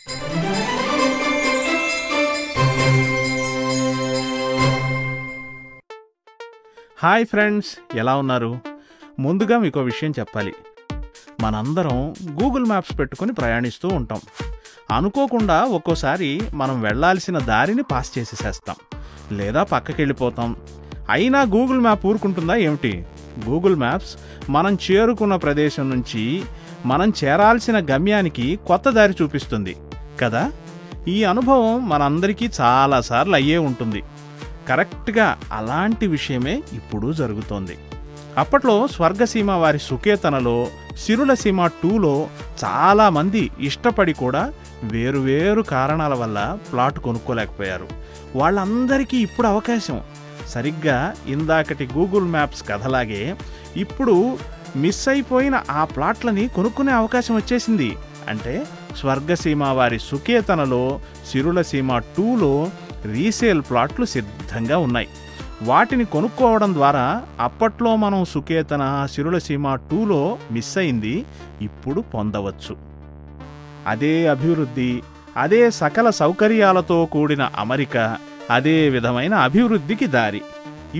Hi friends, ఎలా ఉన్నారు? ముందుగా మీకు విషయం చెప్పాలి. మనందరం గూగుల్ మ్యాప్స్ పెట్టుకుని ప్రయాణిస్తూ ఉంటాం. అనుకోకుండా ఒక్కోసారి మనం వెళ్ళాల్సిన దారిని పాస్ చేసేసేస్తాం, లేదా పక్కకి వెళ్ళిపోతాం. అయినా గూగుల్ మ్యాప్ ఊరుకుంటుందా ఏమిటి? గూగుల్ మ్యాప్స్ మనం చేరుకున్న ప్రదేశం నుంచి మనం చేరాల్సిన గమ్యానికి కొత్త దారి చూపిస్తుంది కదా. ఈ అనుభవం మనందరికీ చాలాసార్లు అయ్యే ఉంటుంది. కరెక్ట్గా అలాంటి విషయమే ఇప్పుడు జరుగుతోంది. అప్పట్లో స్వర్గసీమ వారి సుకేతనలో సిరుల సీమ 2లో చాలామంది ఇష్టపడి కూడా వేరువేరు కారణాల వల్ల ప్లాట్ కొనుక్కోలేకపోయారు. వాళ్ళందరికీ ఇప్పుడు అవకాశం. సరిగ్గా ఇందాకటి గూగుల్ మ్యాప్స్ కథలాగే ఇప్పుడు మిస్ అయిపోయిన ఆ ప్లాట్లని కొనుక్కునే అవకాశం వచ్చేసింది. అంటే స్వర్గసీమ వారి సుకేతనలో సిరుల సీమ 2లో రీసేల్ ప్లాట్లు సిద్ధంగా ఉన్నాయి. వాటిని కొనుక్కోవడం ద్వారా అప్పట్లో మనం సుకేతన సిరుల సీమ 2లో మిస్ అయింది ఇప్పుడు పొందవచ్చు. అదే అభివృద్ధి, అదే సకల సౌకర్యాలతో కూడిన అమరిక, అదే విధమైన అభివృద్ధికి దారి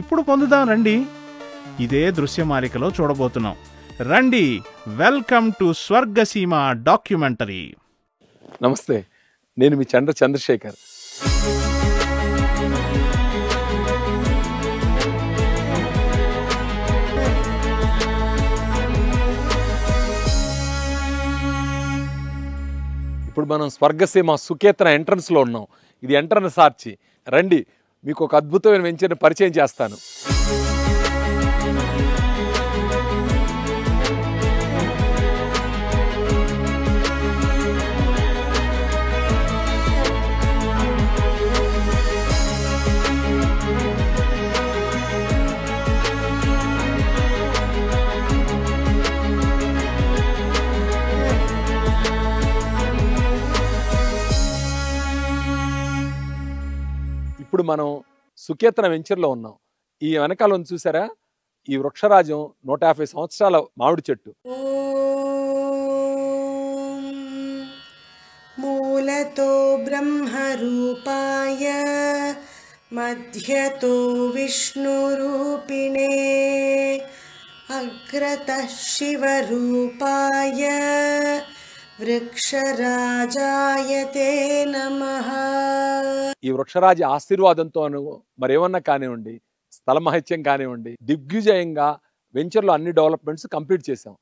ఇప్పుడు పొందుదాం రండి. ఇదే దృశ్యమాలికలో చూడబోతున్నాం. రండి, వెల్కమ్ టు స్వర్గసీమ డాక్యుమెంటరీ. నమస్తే, నేను మీ చంద్రశేఖర్. ఇప్పుడు మనం స్వర్గసీమ సుకేతన ఎంట్రన్స్లో ఉన్నాం. ఇది ఎంట్రన్స్ ఆర్చి. రండి, మీకు ఒక అద్భుతమైన వెంచర్ని పరిచయం చేస్తాను. ఇప్పుడు మనం సుకేతన వెంచర్లో ఉన్నాం. ఈ వెనకాల చూసారా, ఈ వృక్షరాజం 150 సంవత్సరాల మామిడి చెట్టు. మూలతో బ్రహ్మరూపాయ మధ్యతో విష్ణురూపిణే అగ్రతః శివరూపాయ వృక్షరాజాయతే నమః. ఈ వృక్షరాజ ఆశీర్వాదంతో మరేమన్నా కానివ్వండి, స్థల మహత్యం కానివ్వండి, దిగ్విజయంగా వెంచర్లో అన్ని డెవలప్మెంట్స్ కంప్లీట్ చేశాం.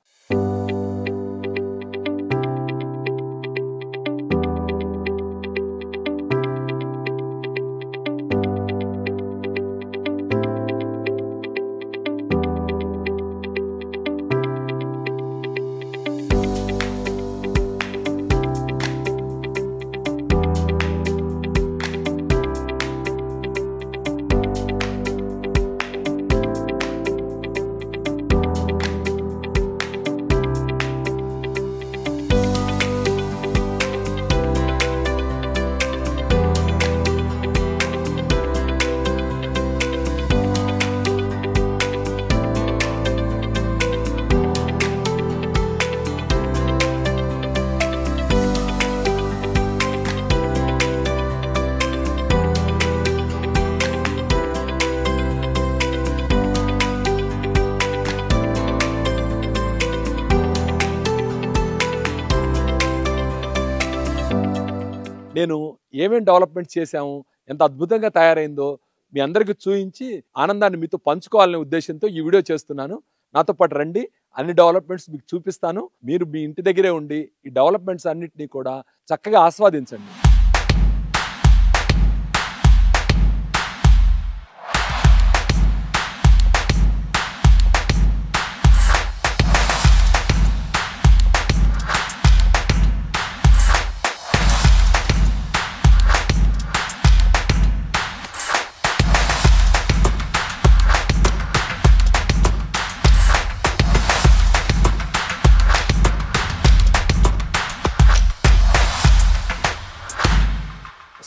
నేను ఏమేమి డెవలప్మెంట్ చేశాము, ఎంత అద్భుతంగా తయారైందో మీ అందరికీ చూపించి ఆనందాన్ని మీతో పంచుకోవాలనే ఉద్దేశంతో ఈ వీడియో చేస్తున్నాను. నాతో పాటు రండి, అన్ని డెవలప్మెంట్స్ మీకు చూపిస్తాను. మీరు మీ ఇంటి దగ్గరే ఉండి ఈ డెవలప్మెంట్స్ అన్నిటినీ కూడా చక్కగా ఆస్వాదించండి.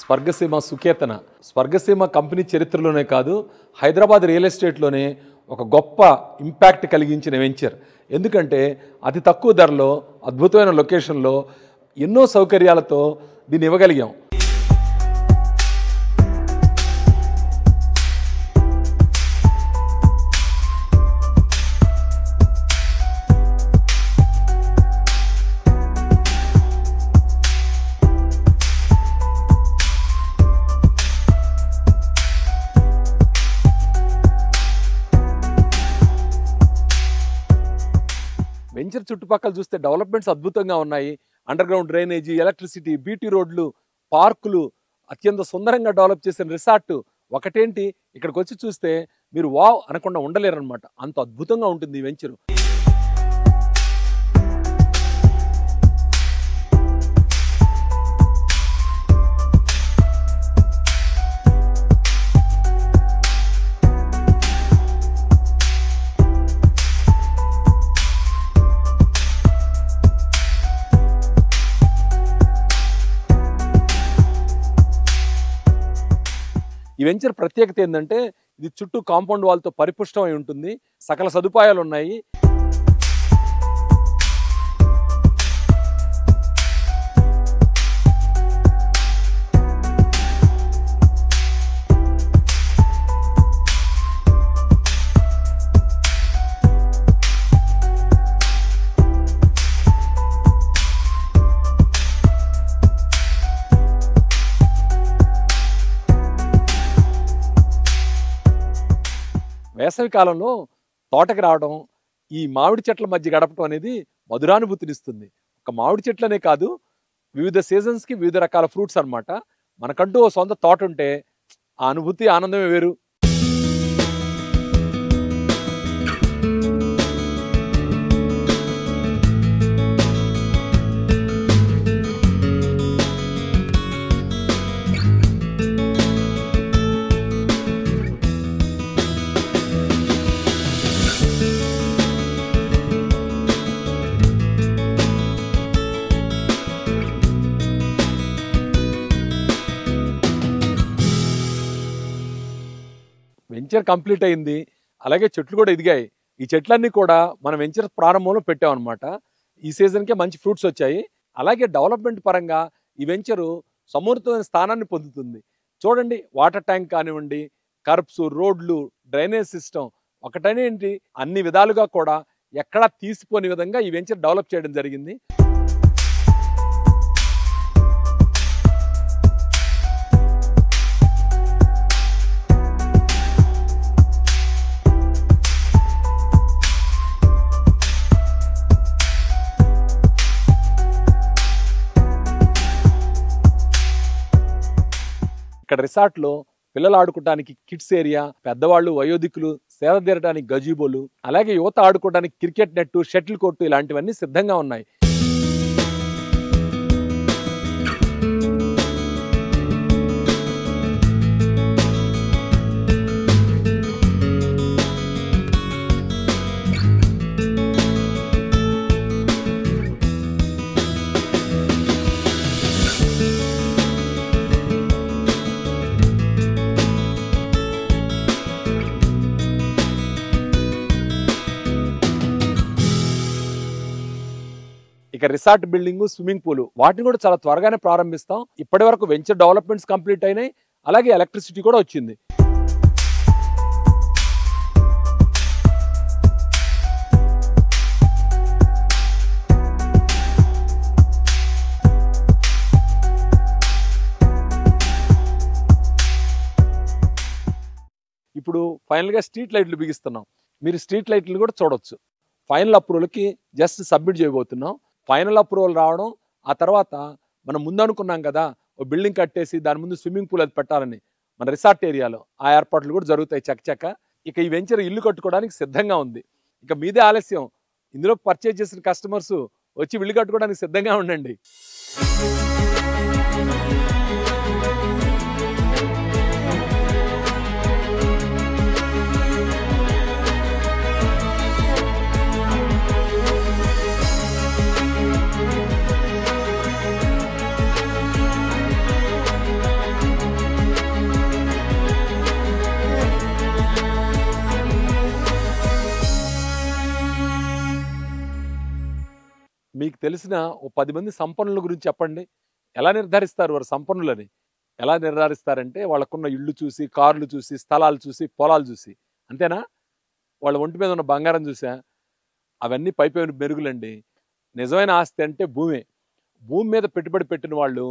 స్వర్గసీమ సుకేతన స్వర్గసీమ కంపెనీ చరిత్రలోనే కాదు, హైదరాబాద్ రియల్ ఎస్టేట్లోనే ఒక గొప్ప ఇంపాక్ట్ కలిగించిన వెంచర్. ఎందుకంటే అతి తక్కువ ధరలో అద్భుతమైన లొకేషన్లో ఎన్నో సౌకర్యాలతో దీన్ని ఇవ్వగలిగాం. వెంచర్ చుట్టుపక్కల చూస్తే డెవలప్మెంట్స్ అద్భుతంగా ఉన్నాయి. Under ground drainage, electricity, BT రోడ్లు, పార్కులు, అత్యంత సుందరంగా డెవలప్ చేసిన రిసార్ట్. ఒకటేంటి, ఇక్కడికి వచ్చి చూస్తే మీరు వావ్ అనకుండా ఉండలేరన్నమాట. అంత అద్భుతంగా ఉంటుంది ఈ వెంచరు. ఈ వెంచర్ ప్రత్యేకత ఏంటంటే ఇది చుట్టూ కాంపౌండ్ వాల్తో పరిపుష్టమై ఉంటుంది. సకల సదుపాయాలు ఉన్నాయి. వేసవి కాలంలో తోటకి రావడం, ఈ మామిడి చెట్ల మధ్య గడపడం అనేది మధురానుభూతినిస్తుంది. ఒక మామిడి చెట్లనే కాదు, వివిధ సీజన్స్కి వివిధ రకాల ఫ్రూట్స్ అన్నమాట. మనకంటూ ఓ సొంత తోట ఉంటే ఆ అనుభూతి, ఆనందమే వేరు. వెంచర్ కంప్లీట్ అయింది. అలాగే చెట్లు కూడా ఎదిగాయి. ఈ చెట్లన్నీ కూడా మనం వెంచర్ ప్రారంభంలో పెట్టామన్నమాట. ఈ సీజన్కే మంచి ఫ్రూట్స్ వచ్చాయి. అలాగే డెవలప్మెంట్ పరంగా ఈ వెంచరు సమూర్తమైన స్థానాన్ని పొందుతుంది. చూడండి, వాటర్ ట్యాంక్ కానివ్వండి, కర్బ్స్, రోడ్లు, డ్రైనేజ్ సిస్టమ్, ఒకటనేంటి అన్ని విధాలుగా కూడా ఎక్కడా తీసిపోని విధంగా ఈ వెంచర్ డెవలప్ చేయడం జరిగింది. ఇక్కడ రిసార్ట్లో పిల్లలు ఆడుకోవడానికి కిడ్స్ ఏరియా, పెద్దవాళ్ళు, వయోధికులు సేద తీరడానికి గజీబోలు, అలాగే యువత ఆడుకోవడానికి క్రికెట్ నెట్టు, షటిల్ కోర్టు ఇలాంటివన్నీ సిద్ధంగా ఉన్నాయి. ఇక రిసార్ట్ బిల్డింగ్, స్విమ్మింగ్ పూల్ వాటిని కూడా చాలా త్వరగానే ప్రారంభిస్తాం. ఇప్పటి వరకు వెంచర్ డెవలప్మెంట్స్ కంప్లీట్ అయినాయి. అలాగే ఎలక్ట్రిసిటీ కూడా వచ్చింది. ఇప్పుడు ఫైనల్గా స్ట్రీట్ లైట్లు బిగిస్తున్నాం. మీరు స్ట్రీట్ లైట్లు కూడా చూడొచ్చు. ఫైనల్ అప్రూవల్కి జస్ట్ సబ్మిట్ చేయబోతున్నాం. ఫైనల్ అప్రూవల్ రావడం, ఆ తర్వాత మనం ముందు అనుకున్నాం కదా ఓ బిల్డింగ్ కట్టేసి దాని ముందు స్విమ్మింగ్ పూల్ అది పెట్టాలని, మన రిసార్ట్ ఏరియాలో ఆ ఏర్పాట్లు కూడా జరుగుతాయి చకచక. ఇక ఈ వెంచర్ ఇల్లు కట్టుకోవడానికి సిద్ధంగా ఉంది. ఇక మీదే ఆలస్యం. ఇందులో పర్చేజ్ చేసిన కస్టమర్స్ వచ్చి ఇల్లు కట్టుకోవడానికి సిద్ధంగా ఉండండి. మీకు తెలిసిన ఓ 10 మంది సంపన్నుల గురించి చెప్పండి. ఎలా నిర్ధారిస్తారు వారు సంపన్నులని? ఎలా నిర్ధారిస్తారంటే వాళ్ళకున్న ఇళ్ళు చూసి, కార్లు చూసి, స్థలాలు చూసి, పొలాలు చూసి. అంతేనా? వాళ్ళ ఒంటి మీద ఉన్న బంగారం చూసా? అవన్నీ పైపై మెరుగులండి. నిజమైన ఆస్తి అంటే భూమే. భూమి మీద పెట్టుబడి పెట్టిన వాళ్ళు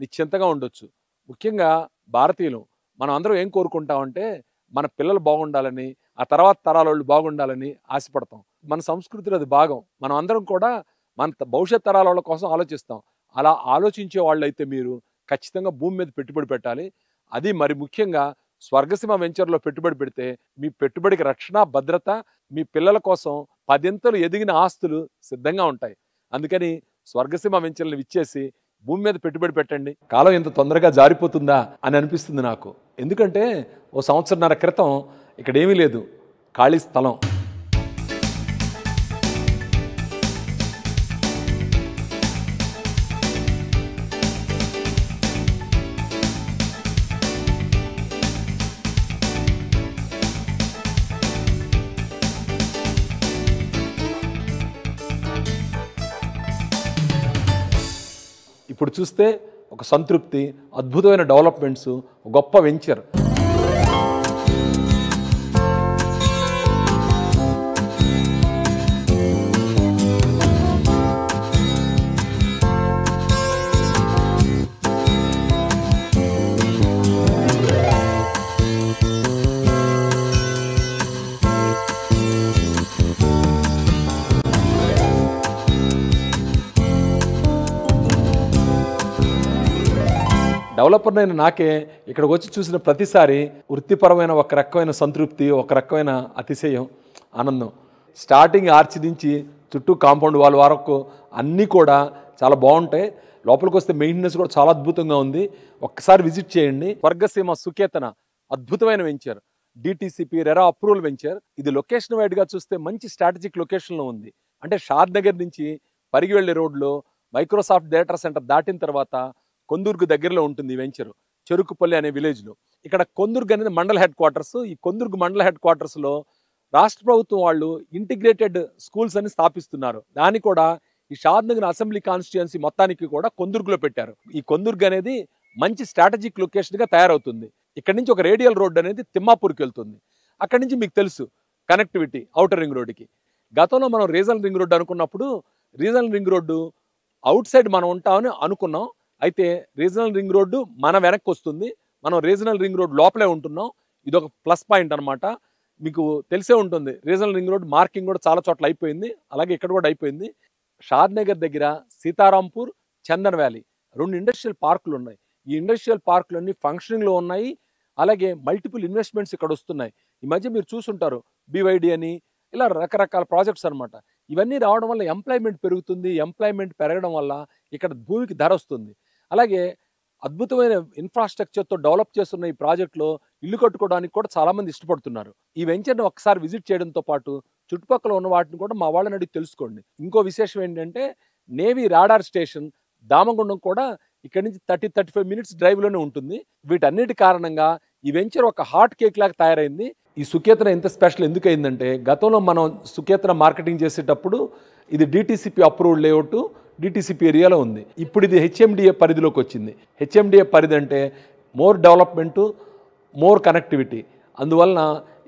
నిశ్చింతగా ఉండొచ్చు. ముఖ్యంగా భారతీయులు మనం అందరం ఏం కోరుకుంటామంటే మన పిల్లలు బాగుండాలని, ఆ తర్వాత తరాల వాళ్ళు బాగుండాలని ఆశపడతాం. మన సంస్కృతిలో అది భాగం. మనం అందరం కూడా మన భవిష్యత్ తరాల వాళ్ళ కోసం ఆలోచిస్తాం. అలా ఆలోచించే వాళ్ళైతే మీరు ఖచ్చితంగా భూమి మీద పెట్టుబడి పెట్టాలి. అది మరి ముఖ్యంగా స్వర్గసీమ వెంచర్లో పెట్టుబడి పెడితే మీ పెట్టుబడికి రక్షణ, భద్రత, మీ పిల్లల కోసం 10 ఇంతలు ఎదిగిన ఆస్తులు సిద్ధంగా ఉంటాయి. అందుకని స్వర్గసీమ వెంచర్లను ఇచ్చేసి భూమి మీద పెట్టుబడి పెట్టండి. కాలం ఇంత తొందరగా జారిపోతుందా అని అనిపిస్తుంది నాకు. ఎందుకంటే ఓ సంవత్సరన్నర క్రితం ఇక్కడ ఏమీ లేదు, ఖాళీ స్థలం. ఇప్పుడు చూస్తే ఒక సంతృప్తి, అద్భుతమైన డెవలప్మెంట్స్, గొప్ప వెంచర్. డెవలపర్ అయిన నాకే ఇక్కడికి వచ్చి చూసిన ప్రతిసారి వృత్తిపరమైన ఒక రకమైన సంతృప్తి, ఒక రకమైన అతిశయం, ఆనందం. స్టార్టింగ్ ఆర్చ్ నుంచి చుట్టూ కాంపౌండ్ వాల్ వరకు అన్నీ కూడా చాలా బాగుంటాయి. లోపలికి వస్తే మెయింటెనెన్స్ కూడా చాలా అద్భుతంగా ఉంది. ఒక్కసారి విజిట్ చేయండి. స్వర్గసీమ సుకేతన అద్భుతమైన venture, DTCP RERA approval venture. ఇది లొకేషన్ వైడ్గా చూస్తే మంచి స్ట్రాటజిక్ లొకేషన్లో ఉంది. అంటే షాద్ నగర్ నుంచి పరిగి వెళ్ళే రోడ్లో మైక్రోసాఫ్ట్ డేటా సెంటర్ దాటిన తర్వాత కొందుర్గు దగ్గరలో ఉంటుంది ఈ వెంచర్, చెరుకుపల్లి అనే విలేజ్లో. ఇక్కడ కొందుర్గు అనేది మండల హెడ్ క్వార్టర్స్. ఈ కొందుర్గు మండల హెడ్ క్వార్టర్స్లో రాష్ట్ర ప్రభుత్వం వాళ్ళు ఇంటిగ్రేటెడ్ స్కూల్స్ అని స్థాపిస్తున్నారు. దాన్ని కూడా ఈ షాద్ నగర్ అసెంబ్లీ కాన్స్టిట్యుయెన్సీ మొత్తానికి కూడా కొందుర్గులో పెట్టారు. ఈ కొందుర్గు అనేది మంచి స్ట్రాటజిక్ లొకేషన్గా తయారవుతుంది. ఇక్కడ నుంచి ఒక రేడియల్ రోడ్ అనేది తిమ్మాపూర్కి వెళ్తుంది. అక్కడి నుంచి మీకు తెలుసు కనెక్టివిటీ ఔటర్ రింగ్ రోడ్డుకి. గతంలో మనం రీజనల్ రింగ్ రోడ్డు అనుకున్నప్పుడు regional ring road out side మనం ఉంటామని అనుకున్నాం. అయితే రీజనల్ రింగ్ రోడ్డు మన వెనక్కి వస్తుంది, మనం రీజనల్ రింగ్ రోడ్ లోపలే ఉంటున్నాం. ఇది ఒక ప్లస్ పాయింట్ అనమాట. మీకు తెలిసే ఉంటుంది రీజనల్ రింగ్ రోడ్ మార్కింగ్ కూడా చాలా చోట్ల అయిపోయింది, అలాగే ఇక్కడ కూడా అయిపోయింది. షాద్ నగర్ దగ్గర సీతారాంపూర్, చందన్ వ్యాలీ 2 ఇండస్ట్రియల్ పార్కులు ఉన్నాయి. ఈ ఇండస్ట్రియల్ పార్కులన్నీ ఫంక్షనింగ్లో ఉన్నాయి. అలాగే మల్టిపుల్ ఇన్వెస్ట్మెంట్స్ ఇక్కడ వస్తున్నాయి. ఈ మధ్య మీరు చూసుంటారు BYD అని, ఇలా రకరకాల ప్రాజెక్ట్స్ అనమాట. ఇవన్నీ రావడం వల్ల ఎంప్లాయ్మెంట్ పెరుగుతుంది. ఎంప్లాయ్మెంట్ పెరగడం వల్ల ఇక్కడ భూమికి ధర వస్తుంది. అలాగే అద్భుతమైన ఇన్ఫ్రాస్ట్రక్చర్తో డెవలప్ చేస్తున్న ఈ ప్రాజెక్ట్లో ఇల్లు కట్టుకోవడానికి కూడా చాలామంది ఇష్టపడుతున్నారు. ఈ వెంచర్ని ఒకసారి విజిట్ చేయడంతో పాటు చుట్టుపక్కల ఉన్న వాటిని కూడా మా వాళ్ళని అడిగి తెలుసుకోండి. ఇంకో విశేషం ఏంటంటే నేవీ రాడార్ స్టేషన్ దామగుండం కూడా ఇక్కడి నుంచి 30-35 మినిట్స్ డ్రైవ్లోనే ఉంటుంది. వీటన్నిటి కారణంగా ఈ వెంచర్ ఒక హాట్ కేక్ లాగా తయారైంది. ఈ సుకేతన ఎంత స్పెషల్ ఎందుకు అయిందంటే, గతంలో మనం సుకేతన మార్కెటింగ్ చేసేటప్పుడు ఇది డిటిసిపి అప్రూవ్డ్ లేఅవుట్, డిటిసిపి ఏరియాలో ఉంది. ఇప్పుడు ఇది HMDA పరిధిలోకి వచ్చింది. HMDA పరిధి అంటే మోర్ డెవలప్మెంట్, మోర్ కనెక్టివిటీ. అందువలన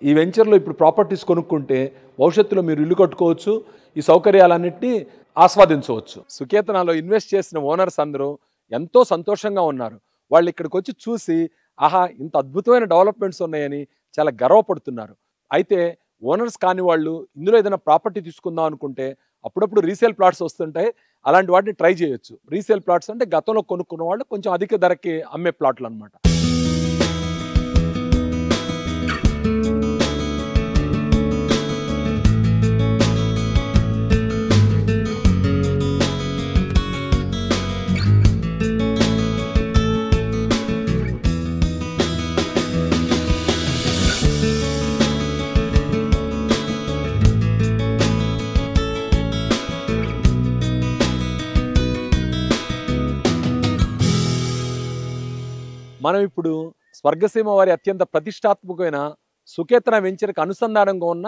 ఈ వెంచర్లో ఇప్పుడు ప్రాపర్టీస్ కొనుక్కుంటే భవిష్యత్తులో మీరు ఇల్లు కట్టుకోవచ్చు, ఈ సౌకర్యాలన్నింటినీ ఆస్వాదించవచ్చు. సుకేతనాలో ఇన్వెస్ట్ చేసిన ఓనర్స్ అందరూ ఎంతో సంతోషంగా ఉన్నారు. వాళ్ళు ఇక్కడికి వచ్చి చూసి ఆహా ఇంత అద్భుతమైన డెవలప్మెంట్స్ ఉన్నాయని చాలా గర్వపడుతున్నారు. అయితే ఓనర్స్ కాని వాళ్ళు ఇందులో ఏదైనా ప్రాపర్టీ తీసుకుందాం అనుకుంటే అప్పుడప్పుడు రీసేల్ ప్లాట్స్ వస్తుంటాయి. అలాంటి వాటిని ట్రై చేయొచ్చు. రీసేల్ ప్లాట్స్ అంటే గతంలో కొనుక్కున్న వాళ్ళు కొంచెం అధిక ధరకి అమ్మే ప్లాట్లు అనమాట. మనం ఇప్పుడు స్వర్గసీమ వారి అత్యంత ప్రతిష్టాత్మకమైన సుకేతన వెంచర్కి అనుసంధానంగా ఉన్న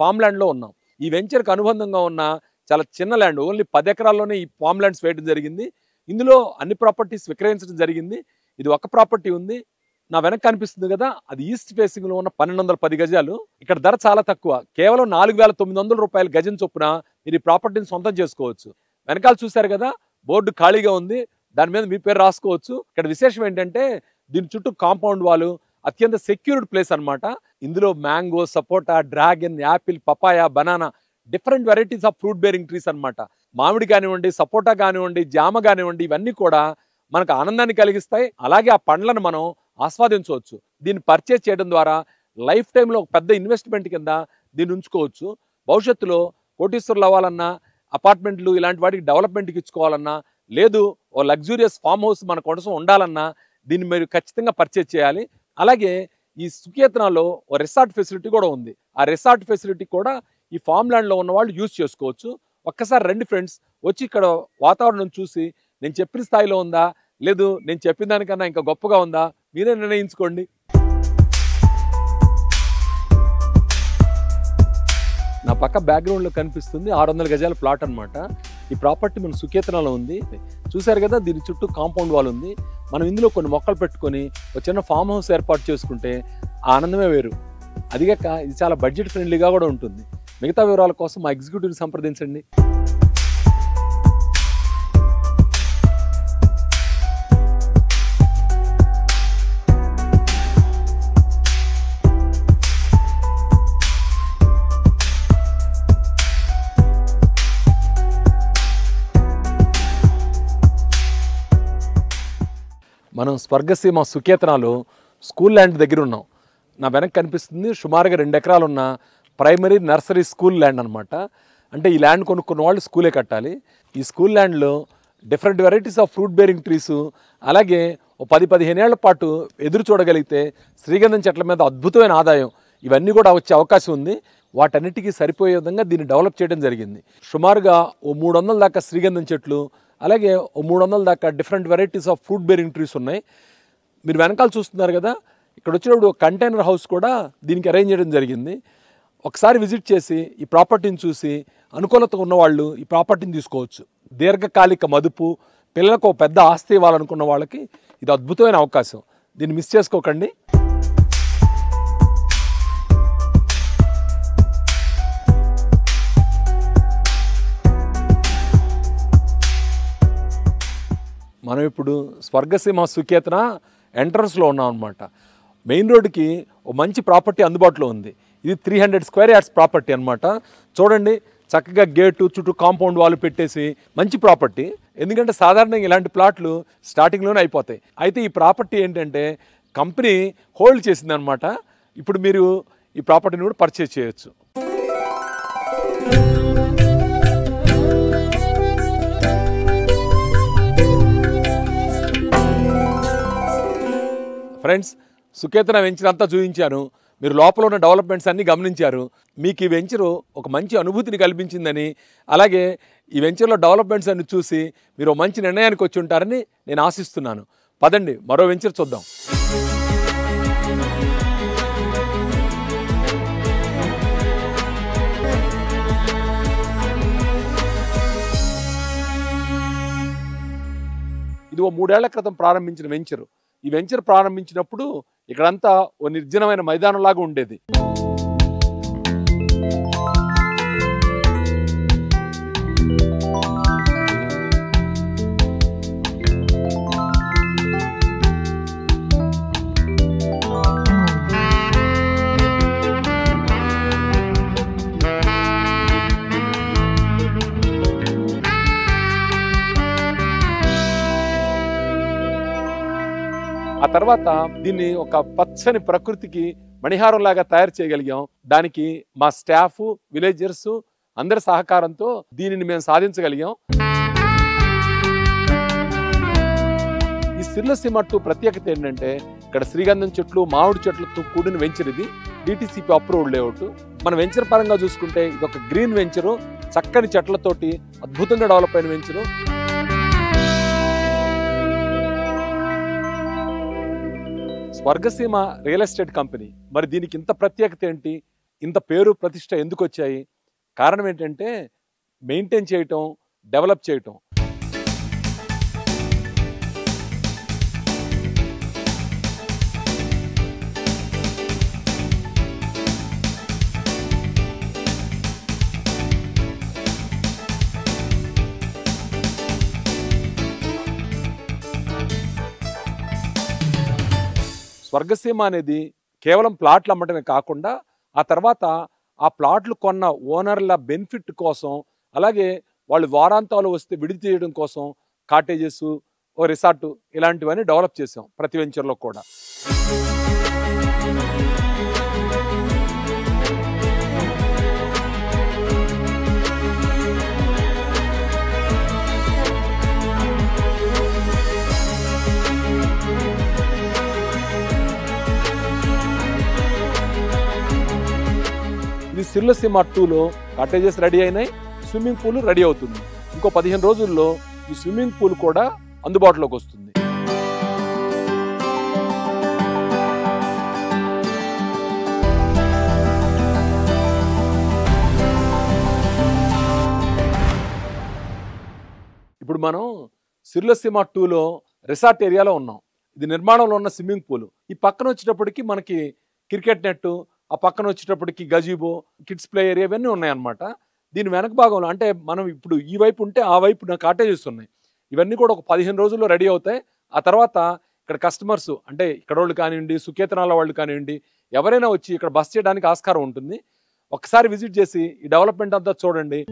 ఫామ్ ల్యాండ్లో ఉన్నాం. ఈ వెంచర్కి అనుబంధంగా ఉన్న చాలా చిన్న ల్యాండ్, ఓన్లీ 10 ఎకరాల్లోనే ఈ ఫామ్ ల్యాండ్స్ వేయడం జరిగింది. ఇందులో అన్ని ప్రాపర్టీస్ విక్రయించడం జరిగింది. ఇది ఒక ప్రాపర్టీ ఉంది, నా వెనక కనిపిస్తుంది కదా, అది ఈస్ట్ ఫేసింగ్ లో ఉన్న 1210 గజాలు. ఇక్కడ ధర చాలా తక్కువ, కేవలం 4900 రూపాయలు గజం చొప్పున మీరు ఈ ప్రాపర్టీని సొంతం చేసుకోవచ్చు. వెనకాల చూశారు కదా, బోర్డు ఖాళీగా ఉంది, దాని మీద మీ పేరు రాసుకోవచ్చు. ఇక్కడ విశేషం ఏంటంటే దీని చుట్టూ కాంపౌండ్ వాల్, అత్యంత సెక్యూర్డ్ ప్లేస్ అన్నమాట. ఇందులో mango, sapota, dragon, Apple, papaya, banana, different varieties of fruit bearing trees అన్నమాట. మామిడి కానివ్వండి, సపోటా కానివ్వండి, జామ కానివ్వండి, ఇవన్నీ కూడా మనకు ఆనందాన్ని కలిగిస్తాయి. అలాగే ఆ పండ్లను మనం ఆస్వాదించవచ్చు. దీన్ని పర్చేజ్ చేయడం ద్వారా లైఫ్ టైంలో ఒక పెద్ద ఇన్వెస్ట్మెంట్ కింద దీన్ని ఉంచుకోవచ్చు. భవిష్యత్తులో కోటీశ్వరులు అవ్వాలన్నా, అపార్ట్మెంట్లు ఇలాంటి వాటికి డెవలప్మెంట్కి ఇచ్చుకోవాలన్నా, లేదు ఓ లగ్జూరియస్ ఫామ్ హౌస్ మన కోసం ఉండాలన్నా దీన్ని మీరు ఖచ్చితంగా పర్చేజ్ చేయాలి. అలాగే ఈ సుకేతనాలో ఓ రిసార్ట్ ఫెసిలిటీ కూడా ఉంది. ఆ రిసార్ట్ ఫెసిలిటీ కూడా ఈ ఫామ్ ల్యాండ్లో ఉన్న వాళ్ళు యూజ్ చేసుకోవచ్చు. ఒక్కసారి రండి ఫ్రెండ్స్, వచ్చి ఇక్కడ వాతావరణం చూసి నేను చెప్పిన స్థాయిలో ఉందా, లేదు నేను చెప్పిన దానికన్నా ఇంకా గొప్పగా ఉందా, మీరే నిర్ణయించుకోండి. నా పక్క బ్యాక్గ్రౌండ్లో కనిపిస్తుంది 600 గజాల ప్లాట్ అన్నమాట. ఈ ప్రాపర్టీ మన సుకేతనాలో ఉంది. చూశారు కదా, దీని చుట్టూ కాంపౌండ్ వాల్ ఉంది. మనం ఇందులో కొన్ని మొక్కలు పెట్టుకొని ఒక చిన్న ఫామ్ హౌస్ ఏర్పాటు చేసుకుంటే ఆ ఆనందమే వేరు. అదిగాక ఇది చాలా బడ్జెట్ ఫ్రెండ్లీగా కూడా ఉంటుంది. మిగతా వివరాల కోసం మా ఎగ్జిక్యూటివ్ని సంప్రదించండి. మనం స్వర్గసీమ సుకేతనాలో స్కూల్ ల్యాండ్ దగ్గర ఉన్నాం. నా వెనక కనిపిస్తుంది సుమారుగా 2 ఎకరాలు ఉన్న ప్రైమరీ నర్సరీ స్కూల్ ల్యాండ్ అనమాట. అంటే ఈ ల్యాండ్ కొనుక్కున్న వాళ్ళు స్కూలే కట్టాలి. ఈ స్కూల్ ల్యాండ్లో different varieties of fruit bearing trees, అలాగే ఓ 10-15 ఏళ్ల పాటు ఎదురు చూడగలిగితే శ్రీగంధం చెట్ల మీద అద్భుతమైన ఆదాయం ఇవన్నీ కూడా వచ్చే అవకాశం ఉంది. వాటన్నిటికీ సరిపోయే విధంగా దీన్ని డెవలప్ చేయడం జరిగింది. సుమారుగా ఓ 300 దాకా శ్రీగంధం చెట్లు, అలాగే ఓ 300 దాకా different varieties of fruit bearing trees ఉన్నాయి. మీరు వెనకాల చూస్తున్నారు కదా, ఇక్కడ వచ్చినప్పుడు కంటైనర్ హౌస్ కూడా దీనికి అరేంజ్ చేయడం జరిగింది. ఒకసారి విజిట్ చేసి ఈ ప్రాపర్టీని చూసి అనుకూలత ఉన్నవాళ్ళు ఈ ప్రాపర్టీని తీసుకోవచ్చు. దీర్ఘకాలిక మదుపు, పిల్లలకు ఒక పెద్ద ఆస్తి ఇవ్వాలనుకున్న వాళ్ళకి ఇది అద్భుతమైన అవకాశం. దీన్ని మిస్ చేసుకోకండి. మనం ఇప్పుడు స్వర్గసీమ సుకేతన ఎంట్రన్స్లో ఉన్నాం అనమాట. మెయిన్ రోడ్డుకి ఒక మంచి ప్రాపర్టీ అందుబాటులో ఉంది. ఇది 300 స్క్వేర్ యార్డ్స్ ప్రాపర్టీ అనమాట. చూడండి, చక్కగా గేటు చుట్టూ కాంపౌండ్ వాల్ పెట్టేసి మంచి ప్రాపర్టీ. ఎందుకంటే సాధారణంగా ఇలాంటి ప్లాట్లు స్టార్టింగ్లోనే అయిపోతాయి. అయితే ఈ ప్రాపర్టీ ఏంటంటే కంపెనీ హోల్డ్ చేసింది అనమాట. ఇప్పుడు మీరు ఈ ప్రాపర్టీని కూడా పర్చేజ్ చేయొచ్చు. ఫ్రెండ్స్, సుకేతన వెంచర్ అంతా చూపించాను. మీరు లోపల ఉన్న డెవలప్మెంట్స్ అన్నీ గమనించారు. మీకు ఈ వెంచరు ఒక మంచి అనుభూతిని కల్పించిందని, అలాగే ఈ వెంచర్లో డెవలప్మెంట్స్ అన్ని చూసి మీరు మంచి నిర్ణయానికి వచ్చి ఉంటారని నేను ఆశిస్తున్నాను. పదండి, మరో వెంచర్ చూద్దాం. ఇది ఓ 3 ఏళ్ల క్రితం ప్రారంభించిన వెంచరు. ఈ వెంచర్ ప్రారంభించినప్పుడు ఇక్కడంతా ఓ నిర్జనమైన మైదానంలాగా ఉండేది. ఆ తర్వాత దీన్ని ఒక పచ్చని ప్రకృతికి మణిహారం లాగా తయారు చేయగలిగాం. దానికి మా స్టాఫ్, విలేజర్స్ అందరి సహకారంతో దీనిని మేము సాధించగలిగాం. ఈ సిర్లసీమ 2 ప్రత్యేకత ఏంటంటే ఇక్కడ శ్రీగంధం చెట్లు, మామిడి చెట్లతో కూడిన వెంచర్. ఇది DTCP అప్రూవ్డ్ లేఅవుట్. మన వెంచర్ పరంగా చూసుకుంటే ఇది ఒక గ్రీన్ వెంచరు, చక్కని చెట్లతోటి అద్భుతంగా డెవలప్ అయిన venture. Swargaseema real estate company. మరి దీనికి ఇంత ప్రత్యేకత ఏంటి, ఇంత పేరు ప్రతిష్ట ఎందుకు వచ్చాయి? కారణం ఏంటంటే మెయింటైన్ చేయటం, డెవలప్ చేయటం. స్వర్గసీమ అనేది కేవలం ప్లాట్లు అమ్మటమే కాకుండా ఆ తర్వాత ఆ ప్లాట్లు కొన్న ఓనర్ల బెనిఫిట్ కోసం, అలాగే వాళ్ళు వారాంతాలు వస్తే విడిది చేయడం కోసం కాటేజెస్, ఓ రిసార్ట్ ఇలాంటివన్నీ డెవలప్ చేసాం ప్రతి వెంచర్లో కూడా. ఇది సిర్లసీమ 2లో కాటేజెస్ రెడీ అయినాయి, స్విమ్మింగ్ పూల్ రెడీ అవుతుంది. ఇంకో 15 రోజుల్లో ఈ స్విమ్మింగ్ పూల్ కూడా అందుబాటులోకి వస్తుంది. ఇప్పుడు మనం సిర్లసీమ 2లో రిసార్ట్ ఏరియాలో ఉన్నాం. ఇది నిర్మాణంలో ఉన్న స్విమ్మింగ్ పూల్. ఈ పక్కన వచ్చేటప్పటికి మనకి క్రికెట్ నెట్, ఆ పక్కన వచ్చేటప్పటికి గజీబో, కిడ్స్ ప్లే ఏరియా ఇవన్నీ ఉన్నాయన్నమాట. దీని వెనక భాగంలో అంటే మనం ఇప్పుడు ఈ వైపు ఉంటే ఆ వైపు నా కాటేజెస్ ఉన్నాయి. ఇవన్నీ కూడా ఒక 15 రోజుల్లో రెడీ అవుతాయి. ఆ తర్వాత ఇక్కడ కస్టమర్స్ అంటే ఇక్కడ వాళ్ళు కానివ్వండి, సుకేతనాల వాళ్ళు కానివ్వండి, ఎవరైనా వచ్చి ఇక్కడ బస్ చేయడానికి ఆస్కారం ఉంటుంది. ఒకసారి విజిట్ చేసి ఈ డెవలప్మెంట్ అంతా చూడండి.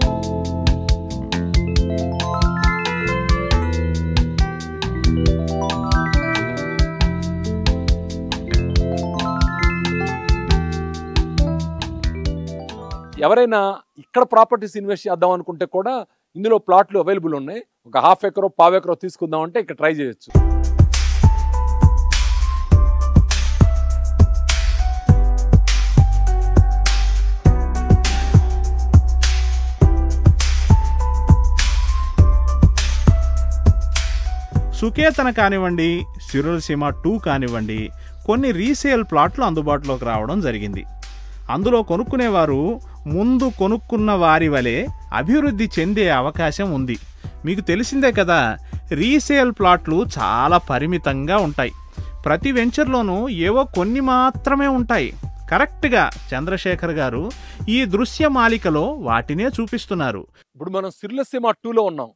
ఎవరైనా ఇక్కడ ప్రాపర్టీస్ ఇన్వెస్ట్ చేద్దాం అనుకుంటే కూడా ఇందులో ప్లాట్లు అవైలబుల్ ఉన్నాయి. ఒక 1/2 ఎకరో 1/4 ఎకరో తీసుకుందాం అంటే ఇక్కడ ట్రై చేయొచ్చు. సుకేతన కానివ్వండి, సిర్లసీమ 2 కానివ్వండి, కొన్ని రీసేల్ ప్లాట్లు అందుబాటులోకి రావడం జరిగింది. అందులో కొనుక్కునేవారు ముందు కొనుక్కున్న వారి వలె అభివృద్ధి చెందే అవకాశం ఉంది. మీకు తెలిసిందే కదా, రీసేల్ ప్లాట్లు చాలా పరిమితంగా ఉంటాయి. ప్రతి వెంచర్లోనూ ఏవో కొన్ని మాత్రమే ఉంటాయి. కరెక్ట్గా చంద్రశేఖర్ గారు ఈ దృశ్యమాలికలో వాటినే చూపిస్తున్నారు. ఇప్పుడు మనం సిర్లసీమ 2లో ఉన్నాం.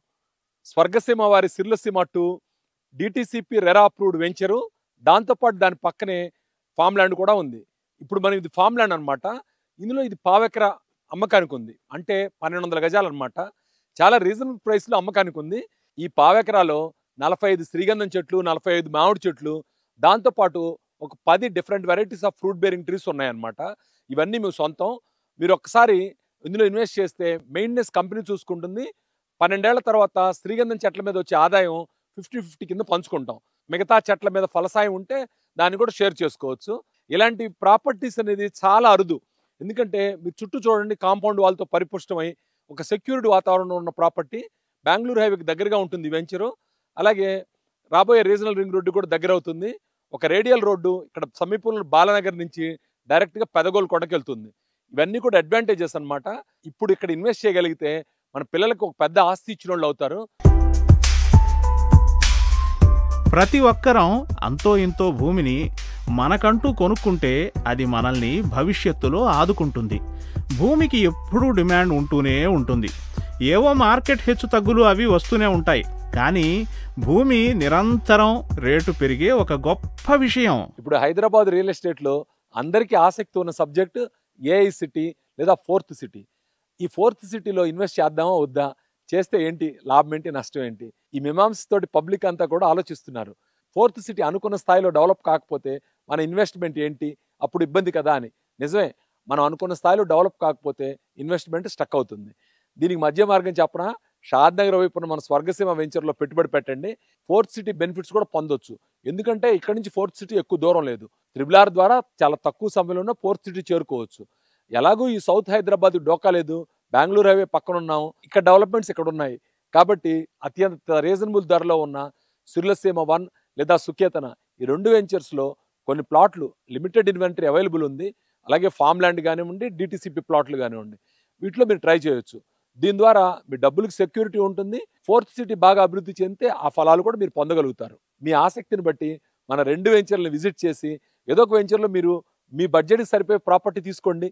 స్వర్గసీమ వారి సిర్లసీమ 2 డిటిసిపి రెరా అప్రూవ్డ్ వెంచరు. దాంతోపాటు దాని పక్కనే ఫామ్ ల్యాండ్ కూడా ఉంది. ఇప్పుడు మనం ఇది ఫామ్ ల్యాండ్ అనమాట. ఇందులో ఇది 1/4 ఎకరా అమ్మకానికి ఉంది. అంటే 1200 గజాలు అనమాట. చాలా రీజనబుల్ ప్రైస్లో అమ్మకానికి ఉంది. ఈ 1/4 ఎకరాలో 45 శ్రీగంధం చెట్లు, 45 మామిడి చెట్లు, దాంతోపాటు ఒక 10 different varieties of fruit bearing trees ఉన్నాయన్నమాట. ఇవన్నీ మీ సొంతం. మీరు ఒక్కసారి ఇందులో ఇన్వెస్ట్ చేస్తే మెయింటెనెన్స్ కంపెనీ చూసుకుంటుంది. 12 ఏళ్ల తర్వాత శ్రీగంధం చెట్ల మీద వచ్చే ఆదాయం 50-50 కింద పంచుకుంటాం. మిగతా చెట్ల మీద ఫలసాయం ఉంటే దాన్ని కూడా షేర్ చేసుకోవచ్చు. ఇలాంటి ప్రాపర్టీస్ అనేది చాలా అరుదు. ఎందుకంటే మీరు చుట్టూ చూడండి, కాంపౌండ్ వాల్తో పరిపుష్టమై ఒక సెక్యూరిటీ వాతావరణం ఉన్న ప్రాపర్టీ. బెంగళూరు హైవేకి దగ్గరగా ఉంటుంది ఈ వెంచరు. అలాగే రాబోయే రీజనల్ రింగ్ రోడ్డు కూడా దగ్గర అవుతుంది. ఒక రేడియల్ రోడ్డు ఇక్కడ సమీపంలో బాలనగర్ నుంచి డైరెక్ట్గా పెదగోలు కొండకి వెళ్తుంది. ఇవన్నీ కూడా అడ్వాంటేజెస్ అనమాట. ఇప్పుడు ఇక్కడ ఇన్వెస్ట్ చేయగలిగితే మన పిల్లలకు ఒక పెద్ద ఆస్తి ఇచ్చిన వాళ్ళు అవుతారు. ప్రతి ఒక్కరం అంతో ఇంతో భూమిని మనకంటూ కొనుక్కుంటే అది మనల్ని భవిష్యత్తులో ఆదుకుంటుంది. భూమికి ఎప్పుడూ డిమాండ్ ఉంటూనే ఉంటుంది. ఏవో మార్కెట్ హెచ్చు తగ్గులు అవి వస్తూనే ఉంటాయి. కానీ భూమి నిరంతరం రేటు పెరిగే ఒక గొప్ప విషయం. ఇప్పుడు హైదరాబాద్ రియల్ ఎస్టేట్లో అందరికీ ఆసక్తి ఉన్న సబ్జెక్ట్ ఏఐ సిటీ లేదా 4th సిటీ. ఈ 4th సిటీలో ఇన్వెస్ట్ చేద్దామా వద్దా, చేస్తే ఏంటి లాభం ఏంటి నష్టం ఏంటి, ఈ మీమాంసతోటి పబ్లిక్ అంతా కూడా ఆలోచిస్తున్నారు. 4th సిటీ అనుకున్న స్థాయిలో డెవలప్ కాకపోతే మన ఇన్వెస్ట్మెంట్ ఏంటి, అప్పుడు ఇబ్బంది కదా అని. నిజమే, మనం అనుకున్న స్థాయిలో డెవలప్ కాకపోతే ఇన్వెస్ట్మెంట్ స్టక్ అవుతుంది. దీనికి మధ్య మార్గం చెప్పనా, షాద్ నగర్ వైపున మన స్వర్గసీమ వెంచర్లో పెట్టుబడి పెట్టండి. 4th సిటీ బెనిఫిట్స్ కూడా పొందొచ్చు. ఎందుకంటే ఇక్కడ నుంచి 4th సిటీ ఎక్కువ దూరం లేదు. RRR ద్వారా చాలా తక్కువ సమయంలో 4th సిటీ చేరుకోవచ్చు. ఎలాగూ ఈ సౌత్ హైదరాబాద్ డోకా లేదు, బెంగళూరు హైవే పక్కన ఉన్నాం, ఇక్కడ డెవలప్మెంట్స్ ఇక్కడ ఉన్నాయి. కాబట్టి అత్యంత రీజనబుల్ ధరలో ఉన్న సిర్లసీమ 1 లేదా సుకేతన ఈ 2 వెంచర్స్లో కొన్ని ప్లాట్లు లిమిటెడ్ ఇన్వెంటరీ అవైలబుల్ ఉంది. అలాగే ఫామ్ ల్యాండ్ కానివ్వండి, డిటిసిపి ప్లాట్లు కానివ్వండి, వీటిలో మీరు ట్రై చేయొచ్చు. దీని ద్వారా మీ డబ్బులకు సెక్యూరిటీ ఉంటుంది. 4th సిటీ బాగా అభివృద్ధి చెందితే ఆ ఫలాలు కూడా మీరు పొందగలుగుతారు. మీ ఆసక్తిని బట్టి మన 2 వెంచర్లను విజిట్ చేసి ఏదో ఒక వెంచర్లో మీరు మీ బడ్జెట్కి సరిపోయే ప్రాపర్టీ తీసుకోండి.